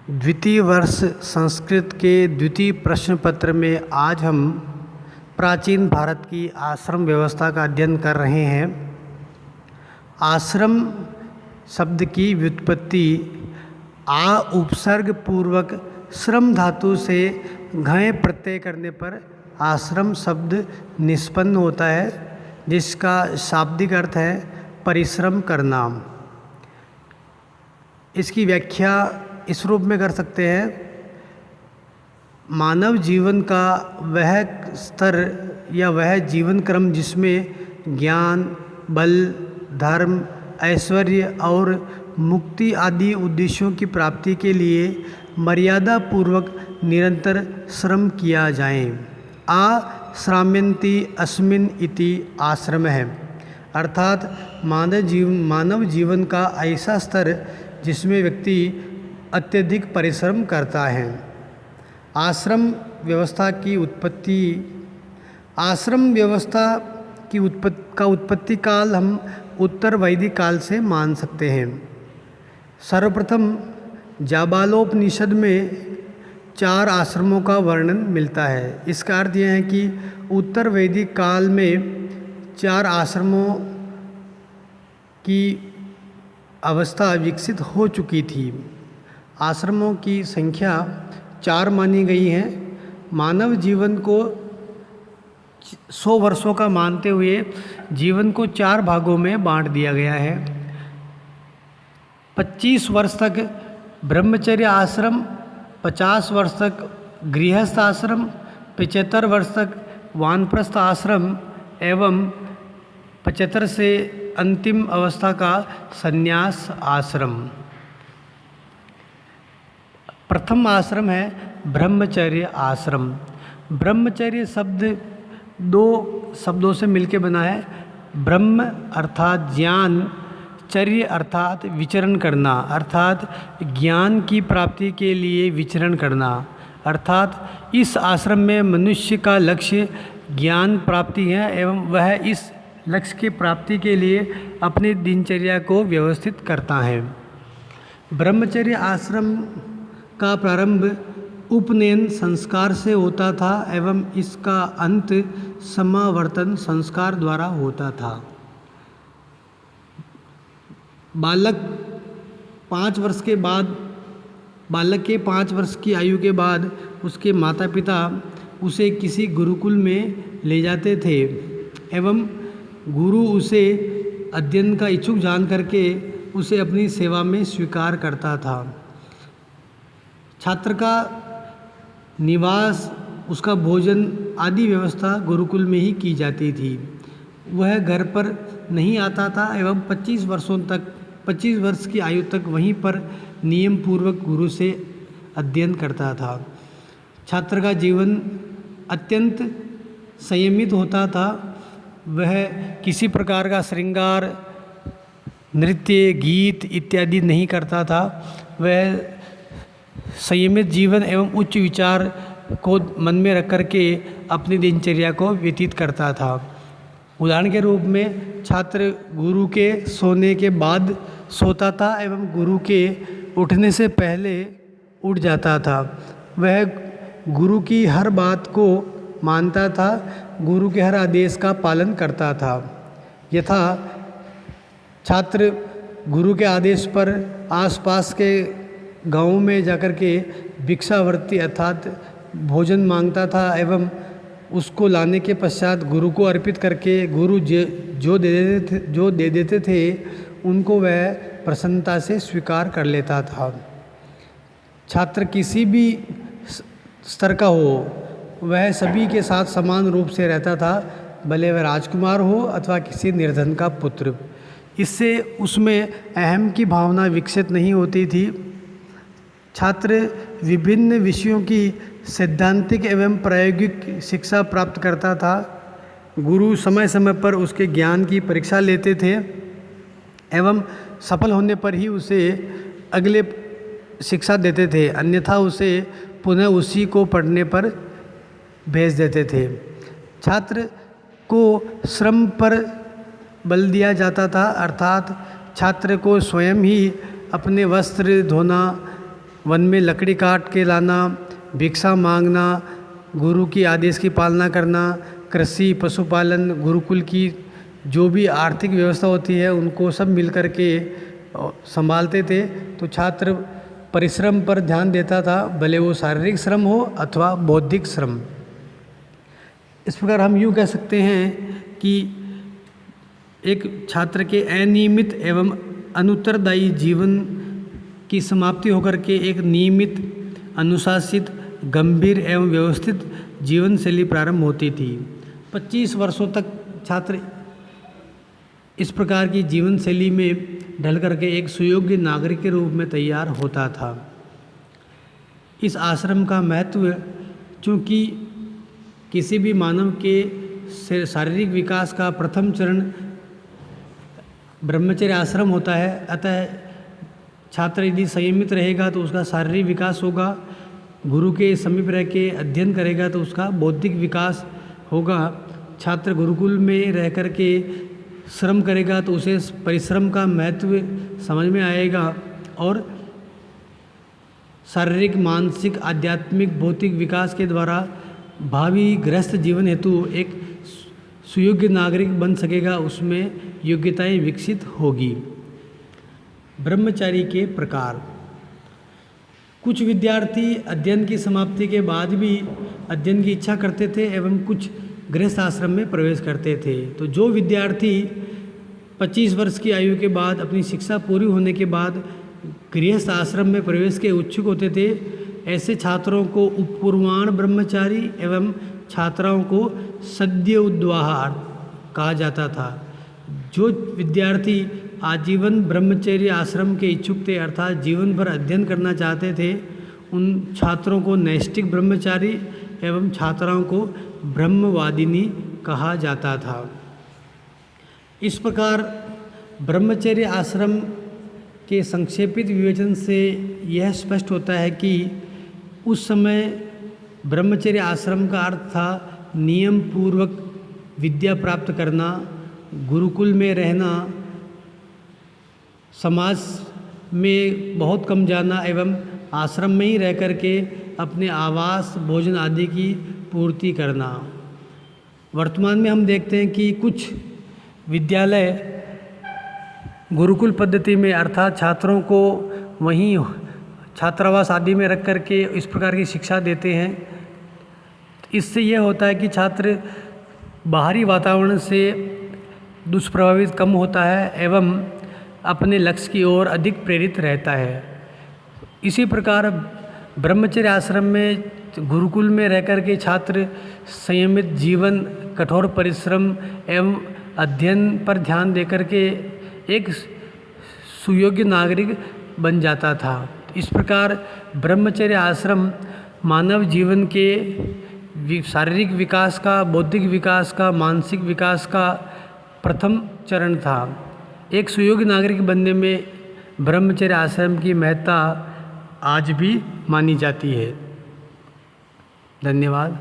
द्वितीय वर्ष संस्कृत के द्वितीय प्रश्न पत्र में आज हम प्राचीन भारत की आश्रम व्यवस्था का अध्ययन कर रहे हैं। आश्रम शब्द की व्युत्पत्ति आ उपसर्ग पूर्वक श्रम धातु से घय प्रत्यय करने पर आश्रम शब्द निष्पन्न होता है, जिसका शाब्दिक अर्थ है परिश्रम करना। इसकी व्याख्या इस रूप में कर सकते हैं, मानव जीवन का वह स्तर या वह जीवन क्रम जिसमें ज्ञान, बल, धर्म, ऐश्वर्य और मुक्ति आदि उद्देश्यों की प्राप्ति के लिए मर्यादा पूर्वक निरंतर श्रम किया जाए। श्राम्यन्ति अस्मिन् इति आश्रम है, अर्थात मानव जीवन का ऐसा स्तर जिसमें व्यक्ति अत्यधिक परिश्रम करता है। आश्रम व्यवस्था की उत्पत्ति का उत्पत्ति काल हम उत्तर वैदिक काल से मान सकते हैं। सर्वप्रथम जाबालोपनिषद में 4 आश्रमों का वर्णन मिलता है। इसका अर्थ यह है कि उत्तर वैदिक काल में 4 आश्रमों की अवस्था विकसित हो चुकी थी। आश्रमों की संख्या 4 मानी गई है। मानव जीवन को 100 वर्षों का मानते हुए जीवन को 4 भागों में बांट दिया गया है। 25 वर्ष तक ब्रह्मचर्य आश्रम, 50 वर्ष तक गृहस्थ आश्रम, 75 वर्ष तक वानप्रस्थ आश्रम एवं 75 से अंतिम अवस्था का संन्यास आश्रम। प्रथम आश्रम है ब्रह्मचर्य आश्रम। ब्रह्मचर्य शब्द 2 शब्दों से मिलकर बना है। ब्रह्म अर्थात ज्ञान, चर्य अर्थात विचरण करना, अर्थात ज्ञान की प्राप्ति के लिए विचरण करना। अर्थात इस आश्रम में मनुष्य का लक्ष्य ज्ञान प्राप्ति है एवं वह इस लक्ष्य की प्राप्ति के लिए अपनी दिनचर्या को व्यवस्थित करता है। ब्रह्मचर्य आश्रम का प्रारंभ उपनयन संस्कार से होता था एवं इसका अंत समावर्तन संस्कार द्वारा होता था। बालक के 5 वर्ष की आयु के बाद उसके माता पिता उसे किसी गुरुकुल में ले जाते थे एवं गुरु उसे अध्ययन का इच्छुक जान करके उसे अपनी सेवा में स्वीकार करता था। छात्र का निवास, उसका भोजन आदि व्यवस्था गुरुकुल में ही की जाती थी। वह घर पर नहीं आता था एवं 25 वर्ष की आयु तक वहीं पर नियम पूर्वक गुरु से अध्ययन करता था। छात्र का जीवन अत्यंत संयमित होता था। वह किसी प्रकार का श्रृंगार, नृत्य, गीत इत्यादि नहीं करता था। वह संयमित जीवन एवं उच्च विचार को मन में रख कर के अपनी दिनचर्या को व्यतीत करता था। उदाहरण के रूप में छात्र गुरु के सोने के बाद सोता था एवं गुरु के उठने से पहले उठ जाता था। वह गुरु की हर बात को मानता था, गुरु के हर आदेश का पालन करता था। यथा छात्र गुरु के आदेश पर आसपास के गाँव में जाकर के भिक्षावृत्ति अर्थात भोजन मांगता था एवं उसको लाने के पश्चात गुरु को अर्पित करके गुरु जो दे देते थे उनको वह प्रसन्नता से स्वीकार कर लेता था। छात्र किसी भी स्तर का हो, वह सभी के साथ समान रूप से रहता था, भले वह राजकुमार हो अथवा किसी निर्धन का पुत्र। इससे उसमें अहम की भावना विकसित नहीं होती थी। छात्र विभिन्न विषयों की सैद्धांतिक एवं प्रायोगिक शिक्षा प्राप्त करता था। गुरु समय समय पर उसके ज्ञान की परीक्षा लेते थे एवं सफल होने पर ही उसे अगले शिक्षा देते थे, अन्यथा उसे पुनः उसी को पढ़ने पर भेज देते थे। छात्र को श्रम पर बल दिया जाता था, अर्थात छात्र को स्वयं ही अपने वस्त्र धोना, वन में लकड़ी काट के लाना, भिक्षा मांगना, गुरु की आदेश की पालना करना, कृषि, पशुपालन, गुरुकुल की जो भी आर्थिक व्यवस्था होती है उनको सब मिल कर के संभालते थे। तो छात्र परिश्रम पर ध्यान देता था, भले वो शारीरिक श्रम हो अथवा बौद्धिक श्रम। इस प्रकार हम यूँ कह सकते हैं कि एक छात्र के अनियमित एवं अनुत्तरदायी जीवन की समाप्ति होकर के एक नियमित, अनुशासित, गंभीर एवं व्यवस्थित जीवन शैली प्रारंभ होती थी। 25 वर्षों तक छात्र इस प्रकार की जीवन शैली में ढल करके एक सुयोग्य नागरिक के रूप में तैयार होता था। इस आश्रम का महत्व, चूँकि किसी भी मानव के शारीरिक विकास का प्रथम चरण ब्रह्मचर्य आश्रम होता है, अतः छात्र यदि संयमित रहेगा तो उसका शारीरिक विकास होगा, गुरु के समीप रह के अध्ययन करेगा तो उसका बौद्धिक विकास होगा। छात्र गुरुकुल में रह कर के श्रम करेगा तो उसे परिश्रम का महत्व समझ में आएगा और शारीरिक, मानसिक, आध्यात्मिक, भौतिक विकास के द्वारा भावी गृहस्थ जीवन हेतु एक सुयोग्य नागरिक बन सकेगा, उसमें योग्यताएं विकसित होगी। ब्रह्मचारी के प्रकार। कुछ विद्यार्थी अध्ययन की समाप्ति के बाद भी अध्ययन की इच्छा करते थे एवं कुछ गृहस्थ आश्रम में प्रवेश करते थे। तो जो विद्यार्थी 25 वर्ष की आयु के बाद अपनी शिक्षा पूरी होने के बाद गृहस्थ आश्रम में प्रवेश के इच्छुक होते थे, ऐसे छात्रों को उपपूर्वाण ब्रह्मचारी एवं छात्राओं को सद्य उद्वाहार कहा जाता था। जो विद्यार्थी आजीवन ब्रह्मचर्य आश्रम के इच्छुक थे, अर्थात जीवन भर अध्ययन करना चाहते थे, उन छात्रों को नैष्ठिक ब्रह्मचारी एवं छात्राओं को ब्रह्मवादिनी कहा जाता था। इस प्रकार ब्रह्मचर्य आश्रम के संक्षेपित विवेचन से यह स्पष्ट होता है कि उस समय ब्रह्मचर्य आश्रम का अर्थ था नियम पूर्वक विद्या प्राप्त करना, गुरुकुल में रहना, समाज में बहुत कम जाना एवं आश्रम में ही रह कर के अपने आवास, भोजन आदि की पूर्ति करना। वर्तमान में हम देखते हैं कि कुछ विद्यालय गुरुकुल पद्धति में, अर्थात छात्रों को वहीं छात्रावास आदि में रख कर के इस प्रकार की शिक्षा देते हैं। इससे यह होता है कि छात्र बाहरी वातावरण से दुष्प्रभावित कम होता है एवं अपने लक्ष्य की ओर अधिक प्रेरित रहता है। इसी प्रकार ब्रह्मचर्य आश्रम में, गुरुकुल में रह कर के छात्र संयमित जीवन, कठोर परिश्रम एवं अध्ययन पर ध्यान देकर के एक सुयोग्य नागरिक बन जाता था। इस प्रकार ब्रह्मचर्य आश्रम मानव जीवन के शारीरिक विकास का, बौद्धिक विकास का, मानसिक विकास का प्रथम चरण था। एक सुयोग्य नागरिक बनने में ब्रह्मचर्य आश्रम की महत्ता आज भी मानी जाती है। धन्यवाद।